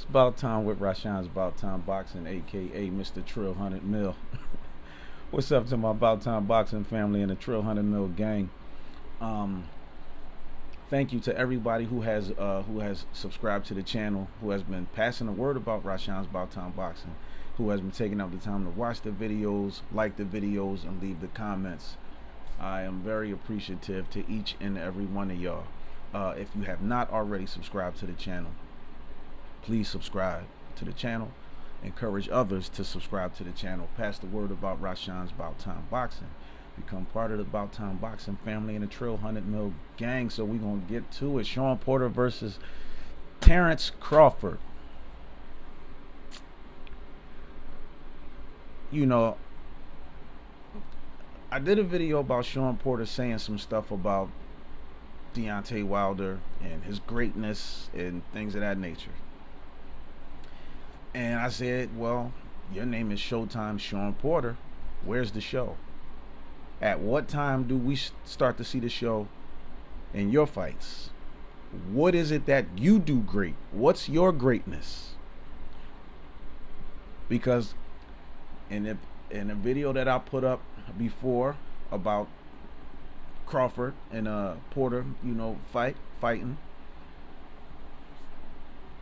It's about time with Rashawn's About Time Boxing, aka Mr. Trill 100 Mil. What's up to my About Time Boxing family and the Trill 100 Mil gang? Um, Thank you to everybody who has subscribed to the channel, who has been passing the word about Rashawn's About Time Boxing, who has been taking out the time to watch the videos, like the videos, and leave the comments. I am very appreciative to each and every one of y'all. If you have not already subscribed to the channel, please subscribe to the channel. Encourage others to subscribe to the channel. Pass the word about Rashawn's About Time Boxing. Become part of the About Time Boxing family and the Trill 100 Mil gang. So we're going to get to it. Shawn Porter versus Terence Crawford. You know, I did a video about Shawn Porter saying some stuff about Deontay Wilder and his greatness and things of that nature. And I said, well, your name is Showtime Shawn Porter. Where's the show? At what time do we start to see the show in your fights? What is it that you do great? What's your greatness? Because in a video that I put up before about Crawford and Porter, fighting.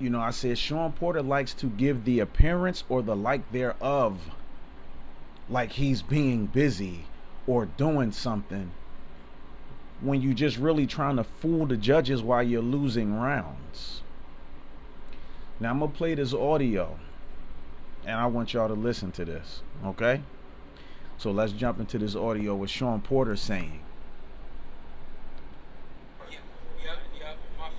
I said Shawn Porter likes to give the appearance or the like thereof, like he's being busy or doing something, when you just really trying to fool the judges while you're losing rounds. Now I'm gonna play this audio, and I want y'all to listen to this, okay? So let's jump into this audio with Shawn Porter saying. Yep. My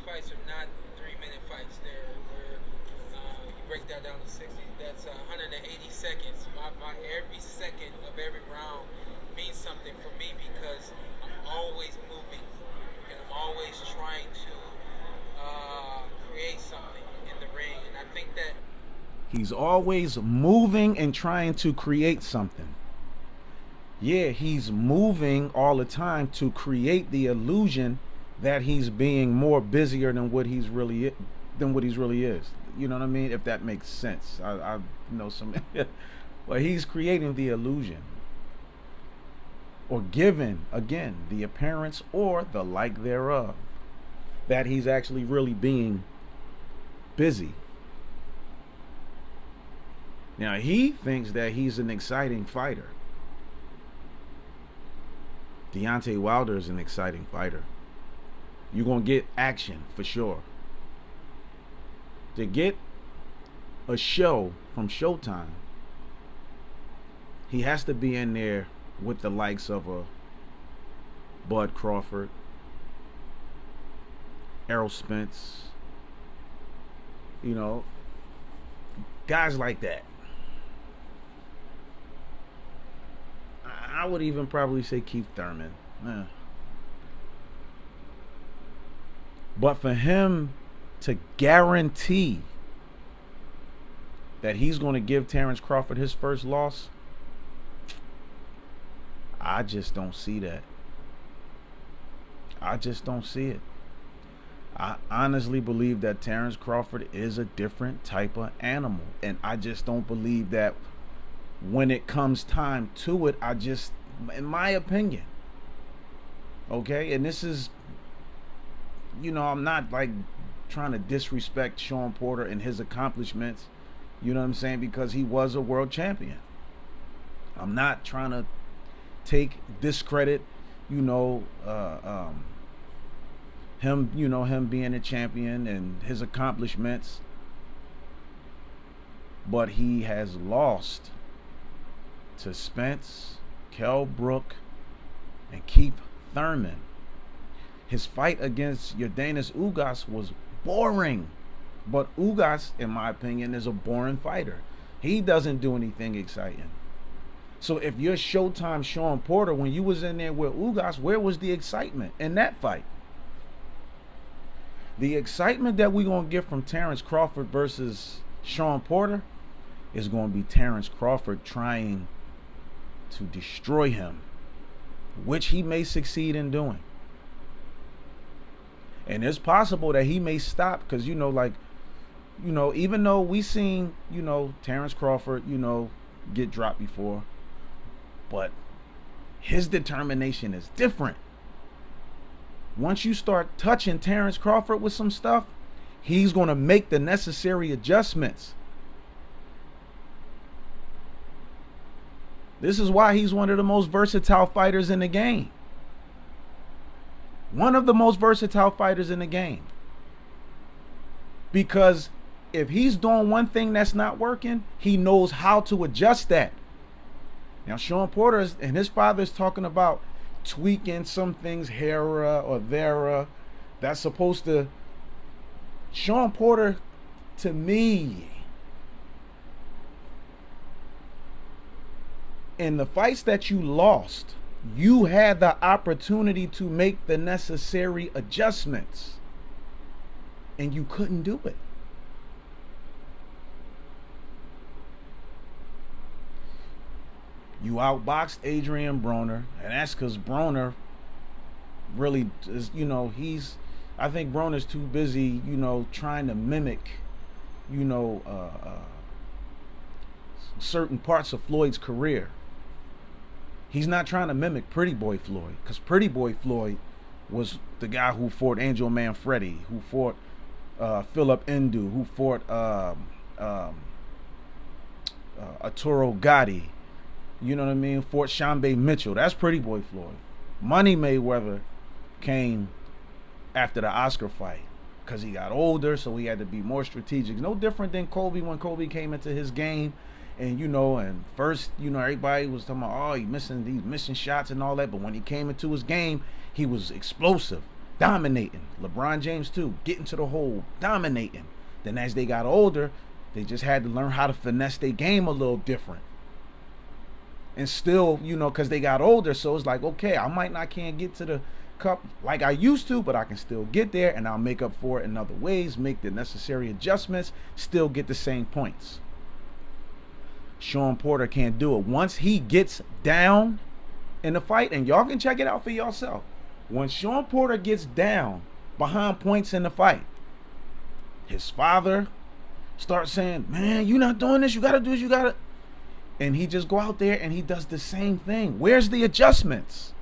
fights are not 3-minute fights. You break that down to 60. That's 180 seconds. My every second of every round means something for me because I'm always moving and I'm always trying to create something in the ring. And I think that He's always moving and trying to create something. Yeah, he's moving all the time to create the illusion that he's being more busier than what he's really is. You know what I mean? If that makes sense. I know some but he's creating the illusion, or giving again the appearance or the like thereof, that he's actually really being busy. Now he thinks that he's an exciting fighter. Deontay Wilder is an exciting fighter. You're going to get action for sure. To get a show from Showtime, he has to be in there with the likes of a Bud Crawford, Errol Spence, guys like that. I would even probably say Keith Thurman. But for him to guarantee that he's going to give Terence Crawford his first loss, I just don't see that. I just don't see it. I honestly believe that Terence Crawford is a different type of animal. And I just don't believe that when it comes time to it, in my opinion, okay, and this is, I'm not like trying to disrespect Shawn Porter and his accomplishments, you know what I'm saying, because he was a world champion. I'm not trying to discredit, him being a champion and his accomplishments, but he has lost to Spence, Kell Brook, and Keith Thurman. His fight against Yordenis Ugas was boring, but Ugas, in my opinion, is a boring fighter. He doesn't do anything exciting. So if you're Showtime Shawn Porter, when you was in there with Ugas, where was the excitement in that fight? The excitement that we're going to get from Terence Crawford versus Shawn Porter is going to be Terence Crawford trying to destroy him, which he may succeed in doing. And it's possible that he may stop because, even though we seen, Terence Crawford, get dropped before, but his determination is different. Once you start touching Terence Crawford with some stuff, he's going to make the necessary adjustments. This is why he's one of the most versatile fighters in the game. One of the most versatile fighters in the game. Because if he's doing one thing that's not working, he knows how to adjust that. Now, Shawn Porter and his father is talking about tweaking some things here or there. That's supposed to... Shawn Porter, to me, in the fights that you lost, you had the opportunity to make the necessary adjustments, and you couldn't do it. You outboxed Adrian Broner, and that's because Broner really is, I think Broner's too busy, trying to mimic, certain parts of Floyd's career. He's not trying to mimic Pretty Boy Floyd, because Pretty Boy Floyd was the guy who fought Angel Manfredi, who fought Philip Ndu, who fought Arturo Gatti, fought Shambe Mitchell. That's Pretty Boy Floyd. Money Mayweather came after the Oscar fight because he got older, so he had to be more strategic. No different than Kobe when Kobe came into his game. And and first, everybody was talking about, he's missing shots and all that. But when he came into his game, he was explosive, dominating. LeBron James too, getting to the hole, dominating. Then as they got older, they just had to learn how to finesse their game a little different. And still, because they got older, so it's like, okay, can't get to the cup like I used to, but I can still get there, and I'll make up for it in other ways, make the necessary adjustments, still get the same points. Shawn Porter can't do it. Once he gets down in the fight, and y'all can check it out for yourself, when Shawn Porter gets down behind points in the fight, his father starts saying, man, you're not doing this, you gotta do this, you gotta, and he just go out there and he does the same thing. Where's the adjustments?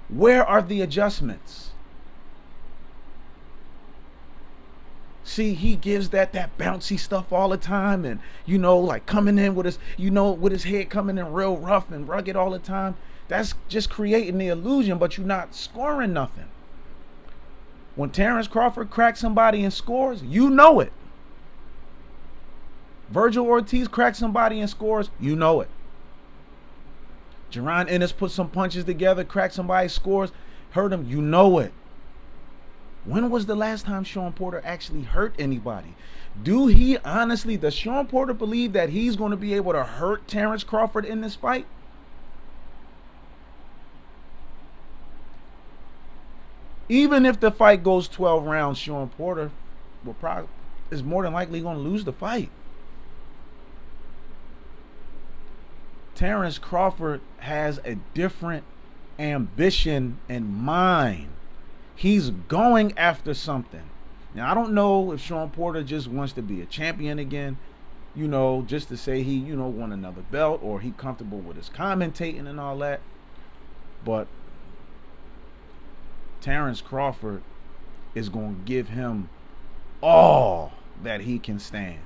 Where are the adjustments? See, he gives that bouncy stuff all the time, and like coming in with his, with his head coming in real rough and rugged all the time. That's just creating the illusion, but you're not scoring nothing. When Terence Crawford cracks somebody and scores, you know it. Virgil Ortiz cracks somebody and scores, you know it. Jaron Ennis put some punches together, cracked somebody, scores, hurt him, you know it. When was the last time Shawn Porter actually hurt anybody? Does Shawn Porter believe that he's going to be able to hurt Terence Crawford in this fight? Even if the fight goes 12 rounds, Shawn Porter is more than likely going to lose the fight. Terence Crawford has a different ambition in mind. He's going after something. Now, I don't know if Shawn Porter just wants to be a champion again, just to say he, won another belt, or he comfortable with his commentating and all that. But Terence Crawford is going to give him all that he can stand,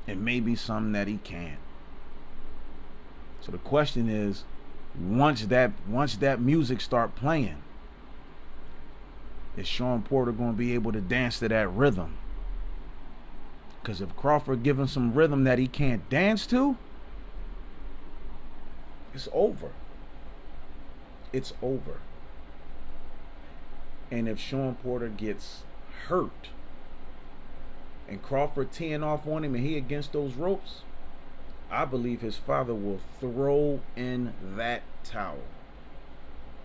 and maybe something that he can't. So the question is, once that music start playing, is Shawn Porter going to be able to dance to that rhythm? Because if Crawford give him some rhythm that he can't dance to, it's over. It's over. And if Shawn Porter gets hurt and Crawford teeing off on him and he against those ropes, I believe his father will throw in that towel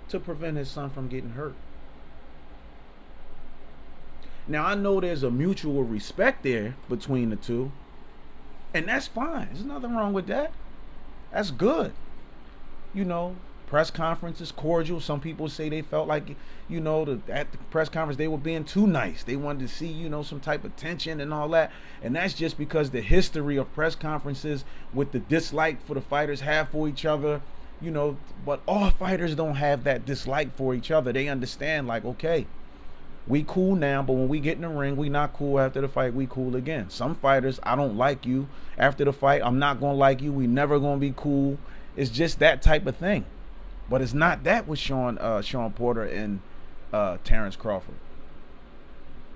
to prevent his son from getting hurt. Now, I know there's a mutual respect there between the two, and that's fine. There's nothing wrong with that. That's good. press conference is cordial. Some people say they felt like, at the press conference they were being too nice. They wanted to see, some type of tension and all that. And that's just because the history of press conferences with the dislike for the fighters have for each other, but all fighters don't have that dislike for each other. They understand, like, okay, we cool now, but when we get in the ring, we not cool. After the fight, we cool again. Some fighters, I don't like you. After the fight, I'm not going to like you. We never going to be cool. It's just that type of thing. But it's not that with Shawn Porter and Terence Crawford.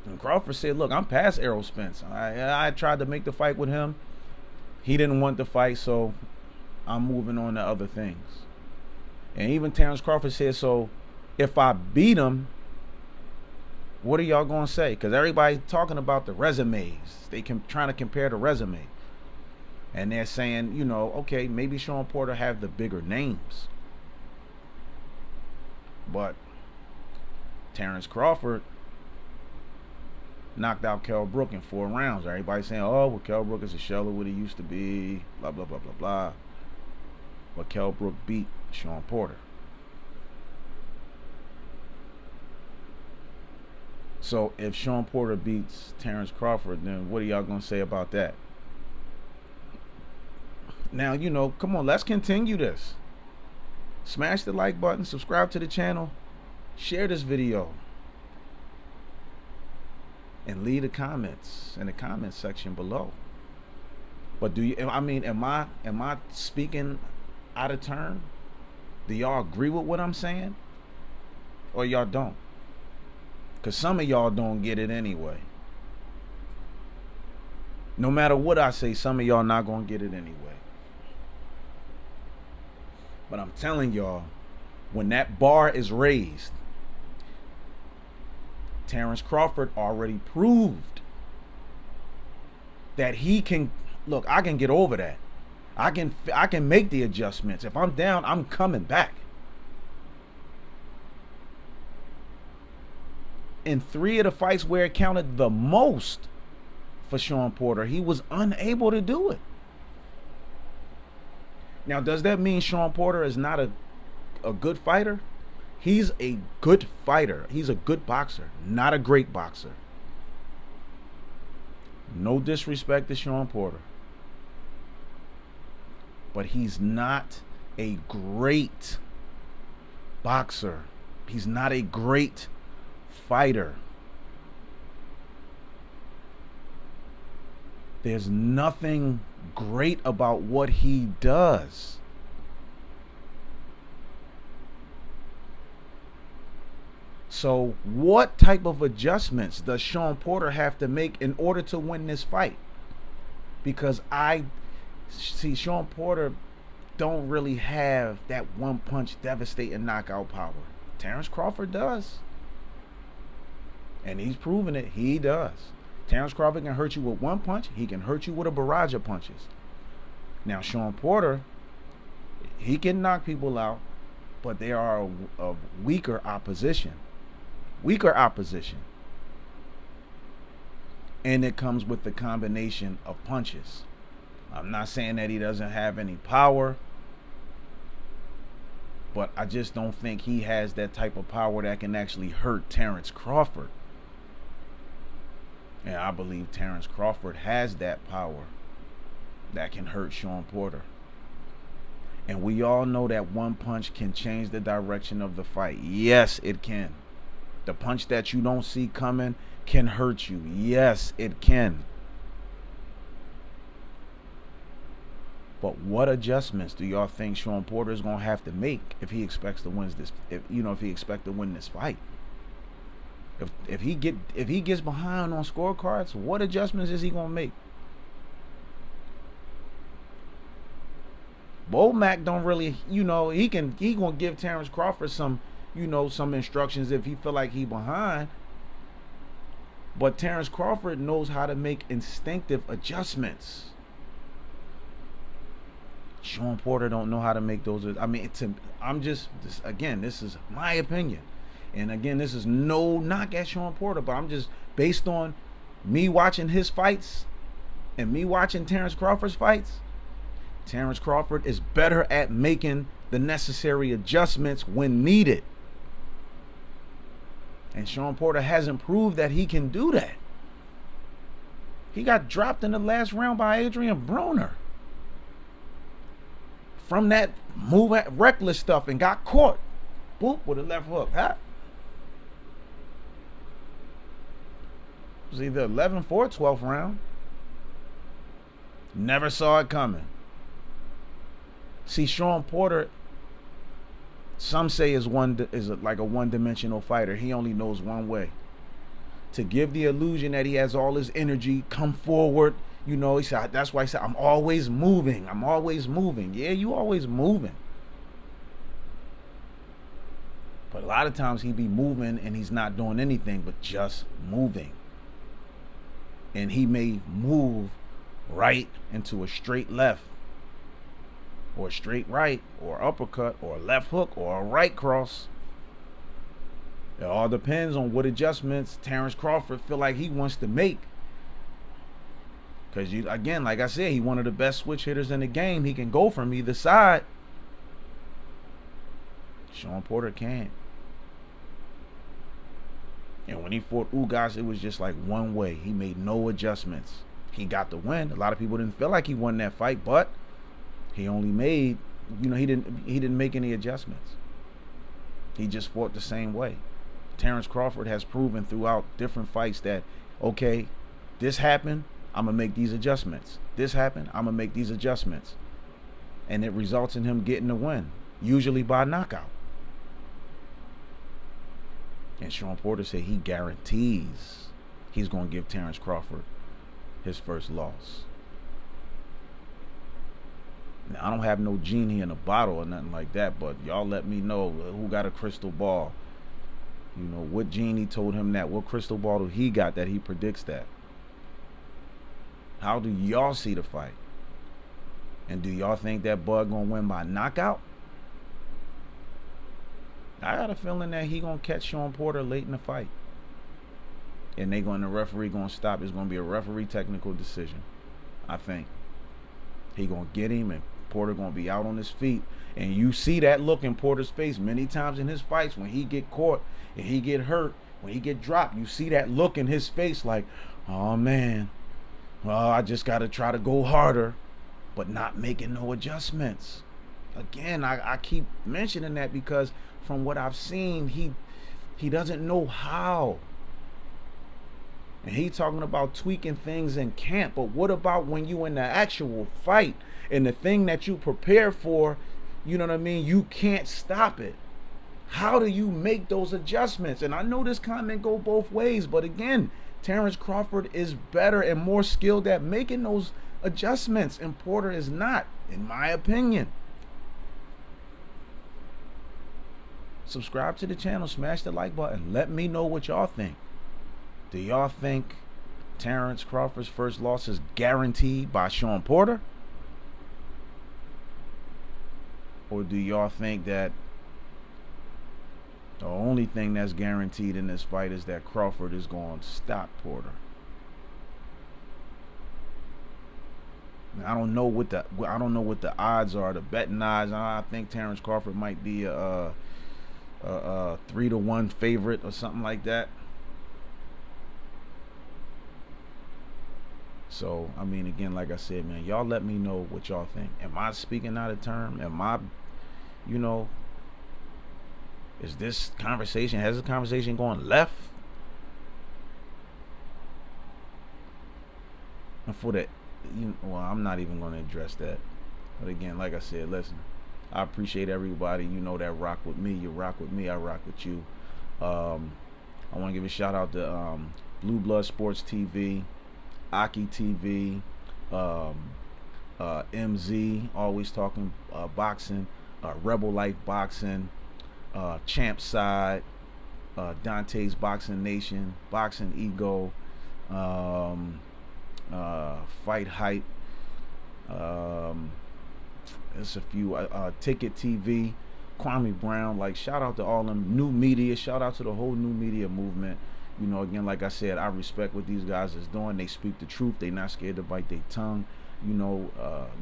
And Crawford said, look, I'm past Errol Spence. I tried to make the fight with him. He didn't want the fight, so I'm moving on to other things. And even Terence Crawford said, so if I beat him, what are y'all going to say? Because everybody's talking about the resumes. They trying to compare the resume. And they're saying, okay, maybe Shawn Porter have the bigger names. But Terence Crawford knocked out Kell Brook in 4 rounds. Everybody's saying, oh, well, Kell Brook is a shell of what he used to be, blah, blah, blah, blah, blah. But Kell Brook beat Shawn Porter. So if Shawn Porter beats Terence Crawford, then what are y'all going to say about that? Now, come on, let's continue this. Smash the like button, subscribe to the channel, share this video, and leave the comments in the comment section below. But am I speaking out of turn? Do y'all agree with what I'm saying? Or y'all don't? Because some of y'all don't get it anyway. No matter what I say, some of y'all not going to get it anyway. But I'm telling y'all, when that bar is raised, Terence Crawford already proved that he can, look, I can get over that. I can make the adjustments. If I'm down, I'm coming back. In 3 of the fights where it counted the most for Shawn Porter, he was unable to do it. Now, does that mean Shawn Porter is not a good fighter? He's a good fighter. He's a good boxer, not a great boxer. No disrespect to Shawn Porter. But he's not a great boxer. He's not a great fighter. There's nothing great about what he does. So what type of adjustments does Shawn Porter have to make in order to win this fight? Because I see Shawn Porter don't really have that one punch devastating knockout power. Terence Crawford does. And he's proven it. He does. Terence Crawford can hurt you with one punch. He can hurt you with a barrage of punches. Now, Shawn Porter, he can knock people out, but they are a weaker opposition. Weaker opposition. And it comes with the combination of punches. I'm not saying that he doesn't have any power, but I just don't think he has that type of power that can actually hurt Terence Crawford. And I believe Terence Crawford has that power that can hurt Shawn Porter. And we all know that one punch can change the direction of the fight. Yes, it can. The punch that you don't see coming can hurt you. Yes, it can. But what adjustments do y'all think Shawn Porter is going to have to make if he expects to win this? If he expects to win this fight? If he gets behind on scorecards, what adjustments is he gonna make? Mac don't really, he gonna give Terence Crawford some instructions if he feel like he behind. But Terence Crawford knows how to make instinctive adjustments. Shawn Porter don't know how to make those. Again, this is my opinion. And again, this is no knock at Shawn Porter, but I'm just based on me watching his fights and me watching Terence Crawford's fights. Terence Crawford is better at making the necessary adjustments when needed. And Shawn Porter hasn't proved that he can do that. He got dropped in the last round by Adrian Broner from that move at reckless stuff and got caught. Boop, with a left hook. It was either 11-4, 12th round. Never saw it coming. See, Shawn Porter, some say is like a one-dimensional fighter. He only knows one way. To give the illusion that he has all his energy, come forward. You know, he said, that's why he said, I'm always moving. I'm always moving. Yeah, you always moving. But a lot of times he be moving and he's not doing anything but just moving. And he may move right into a straight left, or a straight right, or uppercut, or a left hook, or a right cross. It all depends on what adjustments Terence Crawford feel like he wants to make. Because, again, like I said, he's one of the best switch hitters in the game. He can go from either side. Shawn Porter can't. And when he fought Ugas, it was just like one way. He made no adjustments. He got the win. A lot of people didn't feel like he won that fight, but he only made, he didn't make any adjustments. He just fought the same way. Terence Crawford has proven throughout different fights that, okay, this happened, I'm going to make these adjustments. This happened, I'm going to make these adjustments. And it results in him getting the win, usually by knockout. And Shawn Porter said he guarantees he's going to give Terence Crawford his first loss. Now, I don't have no genie in a bottle or nothing like that, but y'all let me know who got a crystal ball. You know, what genie told him that? What crystal ball do he got that he predicts that? How do y'all see the fight? And do y'all think that Bud gonna win by knockout? I got a feeling that he gonna catch Shawn Porter late in the fight. And the referee gonna stop. It's gonna be a referee technical decision. I think. He gonna get him and Porter gonna be out on his feet. And you see that look in Porter's face many times in his fights when he get caught and he get hurt, when he get dropped. You see that look in his face like, oh man, well, I just gotta try to go harder, but not making no adjustments. Again, I keep mentioning that because from what I've seen, he doesn't know how. And he talking about tweaking things in camp, but what about when you in the actual fight and the thing that you prepare for, you know what I mean, you can't stop it? How do you make those adjustments? And I know this comment go both ways, but again, Terence Crawford is better and more skilled at making those adjustments, and Porter is not, in my opinion. Subscribe to the channel, smash the like button. Let me know what y'all think. Do y'all think Terence Crawford's first loss is guaranteed by Shawn Porter? Or do y'all think that the only thing that's guaranteed in this fight is that Crawford is going to stop Porter? I don't know what the odds are, the betting odds. I think Terence Crawford might be a 3-1 favorite or something like that. So, I mean, again, like I said, man, y'all let me know what y'all think. Am I speaking out of term? Am I, has this conversation gone left? And for the, well, I'm not even going to address that. But again, like I said, listen, I appreciate everybody, that rock with me. You rock with me, I rock with you. I want to give a shout out to Blue Blood Sports TV, Aki TV, MZ, always talking boxing, Rebel Life Boxing, Champ Side, Dante's Boxing Nation, Boxing Ego, Fight Hype, there's a few, Ticket TV, Kwame Brown. Like, shout out to all them new media, shout out to the whole new media movement. Again, like I said, I respect what these guys is doing. They speak the truth. They not scared to bite their tongue.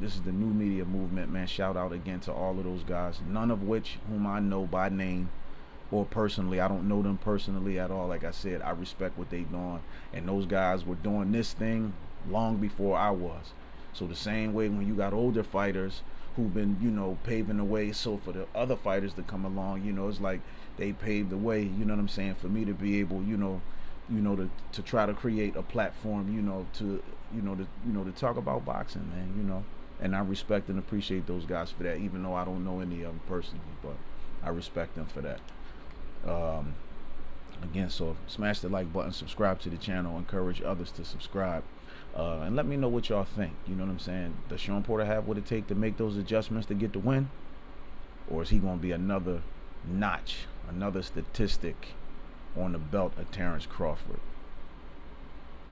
This is the new media movement, man. Shout out again to all of those guys, none of which whom I know by name or personally. I don't know them personally at all. Like I said, I respect what they doing, and those guys were doing this thing long before I was. So the same way when you got older fighters who've been, paving the way, so for the other fighters to come along, it's like they paved the way, you know what I'm saying, for me to be able, to try to create a platform, to talk about boxing, man. And I respect and appreciate those guys for that, even though I don't know any of them personally, but I respect them for that. Again, so smash the like button, subscribe to the channel, encourage others to subscribe, and let me know what y'all think. You know what I'm saying? Does Shawn Porter have what it take to make those adjustments to get the win, or is he going to be another notch, another statistic on the belt of Terence Crawford?